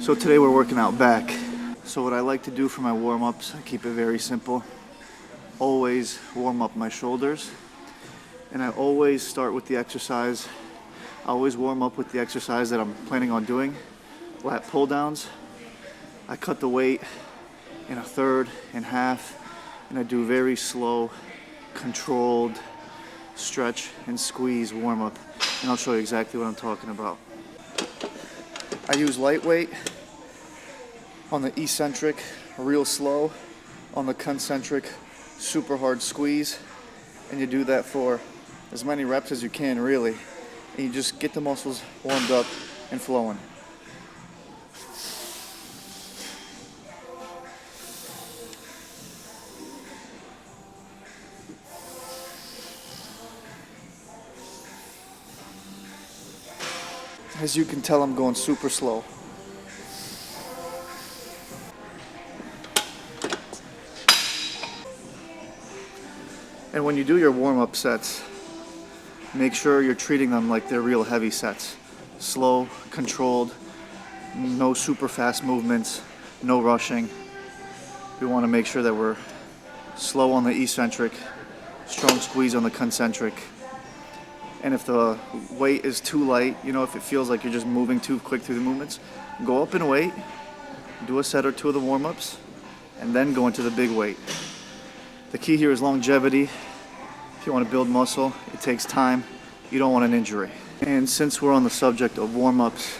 So today we're working out back. So what I like to do for my warm-ups, I keep it very simple. Always warm up my shoulders, and I always start with the exercise. I always warm up with the exercise that I'm planning on doing, lat pull downs. I cut the weight in a third and half, and I do very slow, controlled stretch and squeeze warm up, and I'll show you exactly what I'm talking about. I use lightweight on the eccentric, real slow, on the concentric, super hard squeeze, and you do that for as many reps as you can, really, and you just get the muscles warmed up and flowing. As you can tell, I'm going super slow. And when you do your warm-up sets, make sure you're treating them like they're real heavy sets. Slow, controlled, no super fast movements, no rushing. We want to make sure that we're slow on the eccentric, strong squeeze on the concentric. And if the weight is too light, if it feels like you're just moving too quick through the movements, go up in weight, do a set or two of the warm-ups, and then go into the big weight. The key here is longevity. If you want to build muscle, it takes time. You don't want an injury. And since we're on the subject of warm-ups,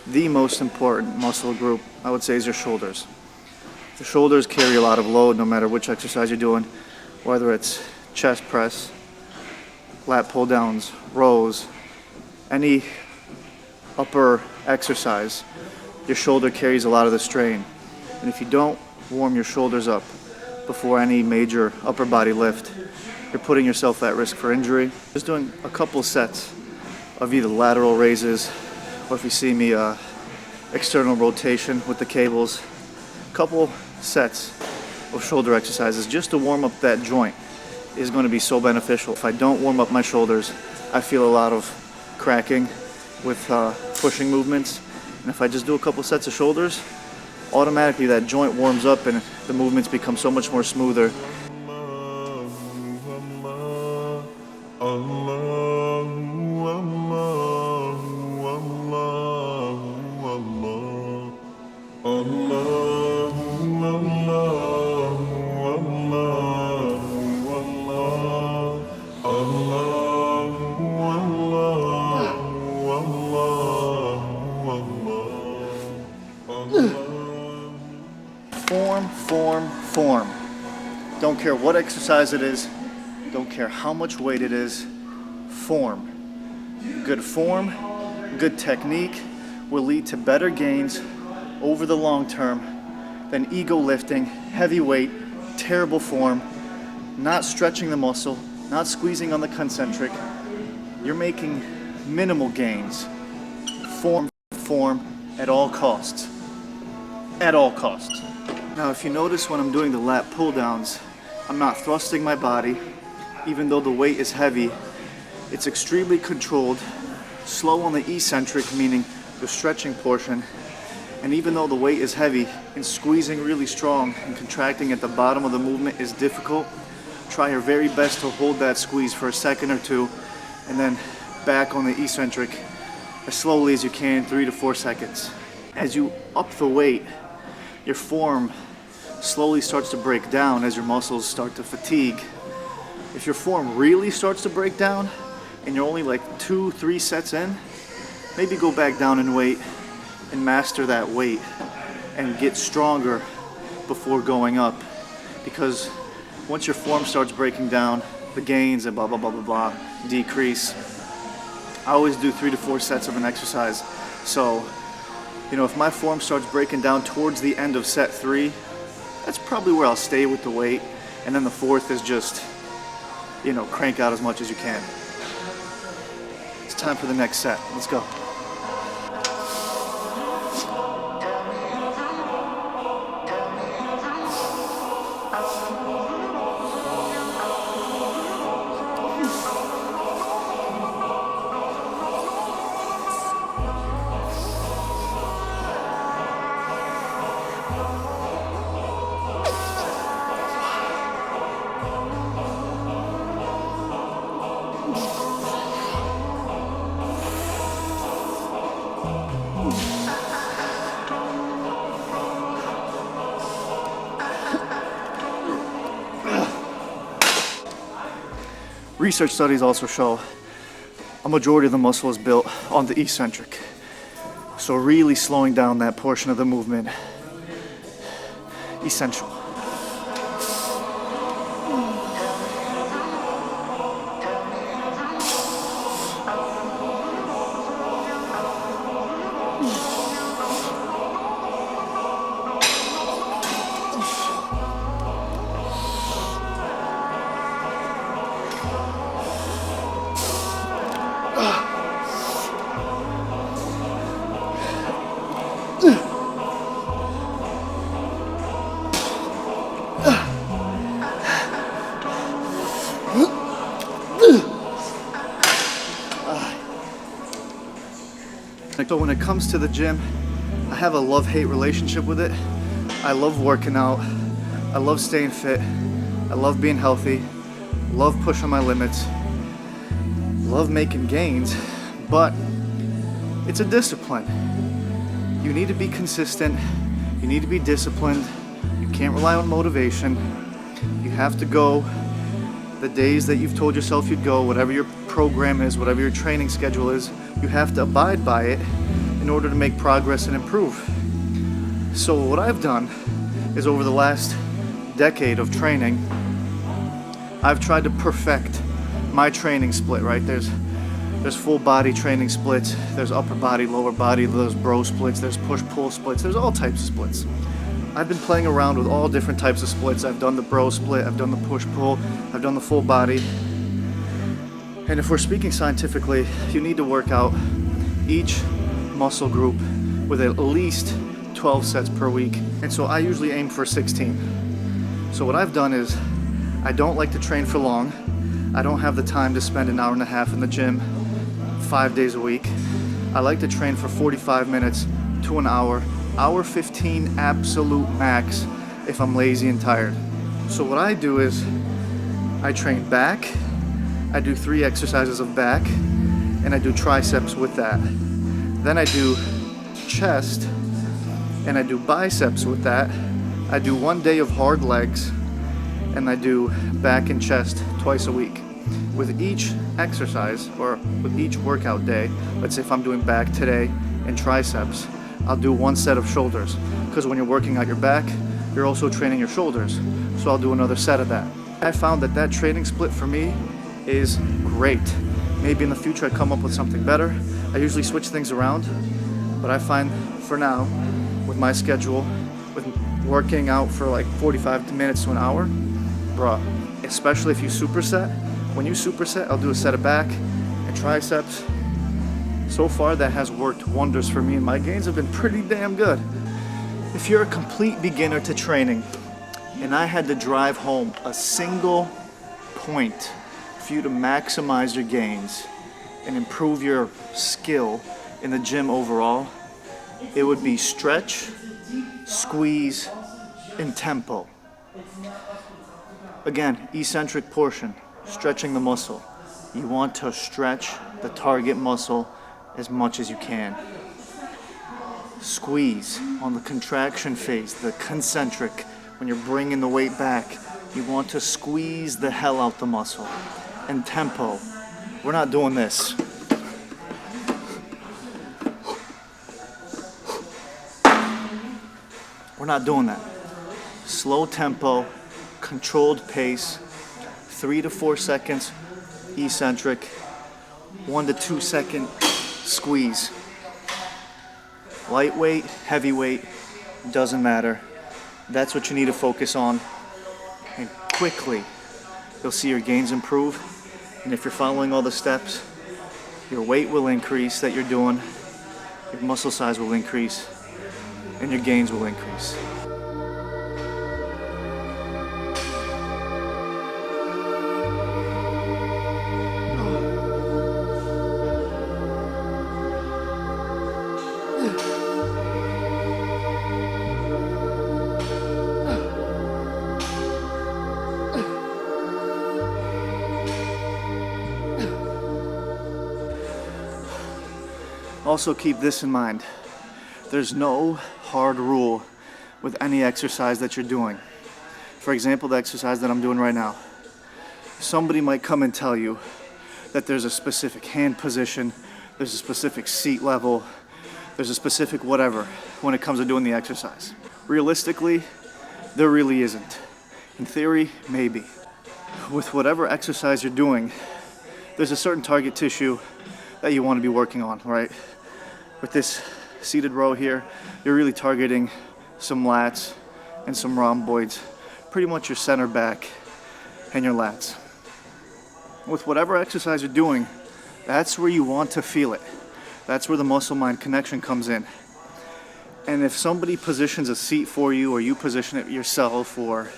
the most important muscle group, I would say, is your shoulders. The shoulders carry a lot of load no matter which exercise you're doing, whether it's chest press, lat pull downs, rows, any upper exercise. Your shoulder carries a lot of the strain. And if you don't warm your shoulders up before any major upper body lift, you're putting yourself at risk for injury. Just doing a couple sets of either lateral raises, or if you see me, external rotation with the cables. Couple sets of shoulder exercises just to warm up that joint is going to be so beneficial. If I don't warm up my shoulders, I feel a lot of cracking with pushing movements. And if I just do a couple sets of shoulders, automatically that joint warms up and the movements become so much more smoother. Form. Don't care what exercise it is, don't care how much weight it is, form. Good form, good technique will lead to better gains over the long term than ego lifting, heavy weight, terrible form, not stretching the muscle, not squeezing on the concentric. You're making minimal gains. Form at all costs. At all costs. Now, if you notice when I'm doing the lat pull downs, I'm not thrusting my body. Even though the weight is heavy, it's extremely controlled, slow on the eccentric, meaning the stretching portion. And even though the weight is heavy, and squeezing really strong and contracting at the bottom of the movement is difficult, try your very best to hold that squeeze for a second or two, and then back on the eccentric as slowly as you can, 3 to 4 seconds. As you up the weight, your form slowly starts to break down as your muscles start to fatigue. If your form really starts to break down and you're only like 2-3 sets in, maybe go back down in weight and master that weight and get stronger before going up. Because once your form starts breaking down, the gains and blah, blah, blah, blah, blah decrease. I always do 3 to 4 sets of an exercise. So, if my form starts breaking down towards the end of set 3, that's probably where I'll stay with the weight. And then the 4th is just, crank out as much as you can. It's time for the next set. Let's go. research studies also show a majority of the muscle is built on the eccentric. So really slowing down that portion of the movement, essential. So when it comes to the gym, I have a love-hate relationship with it. I love working out. I love staying fit. I love being healthy. Love pushing my limits. Love making gains, but it's a discipline. You need to be consistent. You need to be disciplined. You can't rely on motivation. You have to go the days that you've told yourself you'd go, whatever your program is, whatever your training schedule is, you have to abide by it in order to make progress and improve. So what I've done is over the last decade of training, I've tried to perfect my training split, right? There's full body training splits, there's upper body, lower body, there's bro splits, there's push-pull splits, there's all types of splits. I've been playing around with all different types of splits. I've done the bro split, I've done the push-pull, I've done the full body. And if we're speaking scientifically, you need to work out each muscle group with at least 12 sets per week. And so I usually aim for 16. So what I've done is, I don't like to train for long. I don't have the time to spend an hour and a half in the gym 5 days a week. I like to train for 45 minutes to an hour 15 absolute max if I'm lazy and tired. So what I do is, I train back, I do 3 exercises of back, and I do triceps with that. Then I do chest, and I do biceps with that. I do 1 day of hard legs, and I do back and chest twice a week. With each exercise, or with each workout day, let's say if I'm doing back today and triceps, I'll do 1 set of shoulders. Because when you're working out your back, you're also training your shoulders. So I'll do another set of that. I found that that training split for me is great. Maybe in the future I come up with something better. I usually switch things around, but I find for now, with my schedule, with working out for like 45 minutes to an hour, bruh, especially if you superset. When you superset, I'll do a set of back and triceps. So far that has worked wonders for me, and my gains have been pretty damn good. If you're a complete beginner to training, and I had to drive home a single point for you to maximize your gains and improve your skill in the gym overall, it would be stretch, squeeze, and tempo. Again, eccentric portion, stretching the muscle. You want to stretch the target muscle as much as you can. Squeeze on the contraction phase, the concentric. When you're bringing the weight back, you want to squeeze the hell out the muscle. And tempo. We're not doing this. We're not doing that. Slow tempo, controlled pace, 3 to 4 seconds eccentric, 1 to 2 second squeeze. Lightweight, heavyweight, doesn't matter. That's what you need to focus on. And quickly, you'll see your gains improve. And if you're following all the steps, your weight will increase that you're doing, your muscle size will increase, and your gains will increase. Also keep this in mind. There's no hard rule with any exercise that you're doing. For example, the exercise that I'm doing right now. somebody might come and tell you that there's a specific hand position, there's a specific seat level, there's a specific whatever when it comes to doing the exercise. Realistically, there really isn't. In theory, maybe. With whatever exercise you're doing, there's a certain target tissue that you want to be working on, right? With this seated row here, you're really targeting some lats and some rhomboids, pretty much your center back and your lats. With whatever exercise you're doing, that's where you want to feel it. That's where the muscle-mind connection comes in. And if somebody positions a seat for you, or you position it yourself, or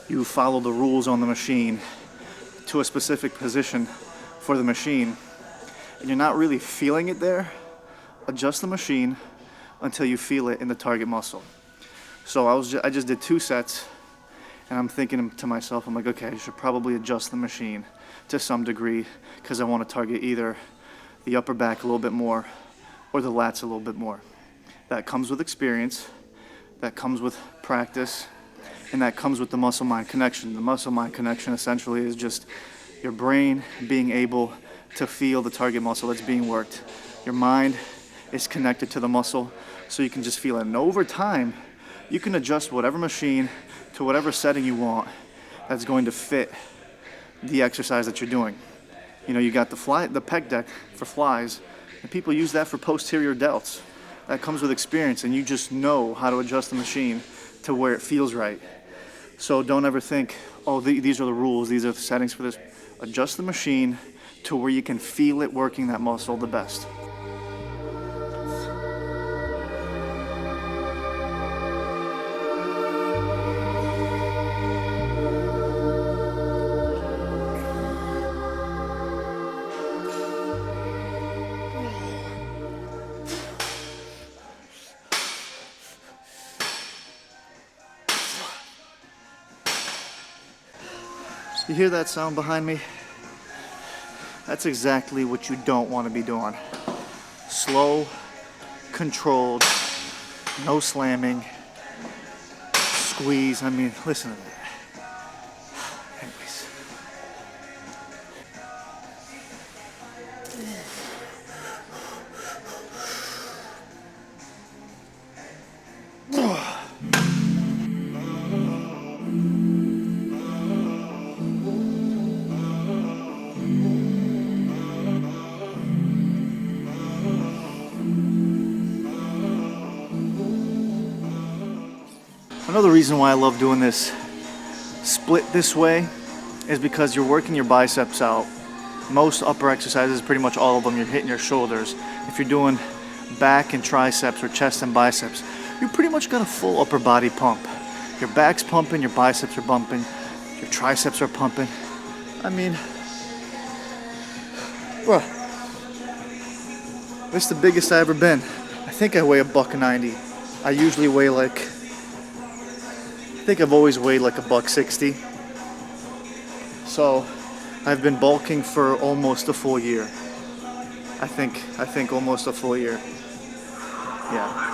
you follow the rules on the machine to a specific position for the machine, and you're not really feeling it there, adjust the machine until you feel it in the target muscle. So I just did 2 sets, and I'm thinking to myself, I'm like, okay, I should probably adjust the machine to some degree because I want to target either the upper back a little bit more or the lats a little bit more. That comes with experience, that comes with practice, and that comes with the muscle-mind connection. The muscle-mind connection essentially is just your brain being able to feel the target muscle that's being worked. Your mind is connected to the muscle, so you can just feel it. And over time, you can adjust whatever machine to whatever setting you want that's going to fit the exercise that you're doing. You know, you got the pec deck for flies, and people use that for posterior delts. That comes with experience, and you just know how to adjust the machine to where it feels right. So don't ever think, oh, these are the rules, these are the settings for this. Adjust the machine to where you can feel it working that muscle the best. You hear that sound behind me? That's exactly what you don't want to be doing. Slow, controlled, no slamming, squeeze. I mean, listen to that. Anyways. Another reason why I love doing this split this way is because you're working your biceps out. Most upper exercises, pretty much all of them, you're hitting your shoulders. If you're doing back and triceps or chest and biceps, you pretty much got a full upper body pump. Your back's pumping, your biceps are bumping, your triceps are pumping. I mean, bro, this is the biggest I've ever been. I think I weigh $190. I usually weigh like, I think I've always weighed like $160. So I've been bulking for almost a full year. I think almost a full year. Yeah.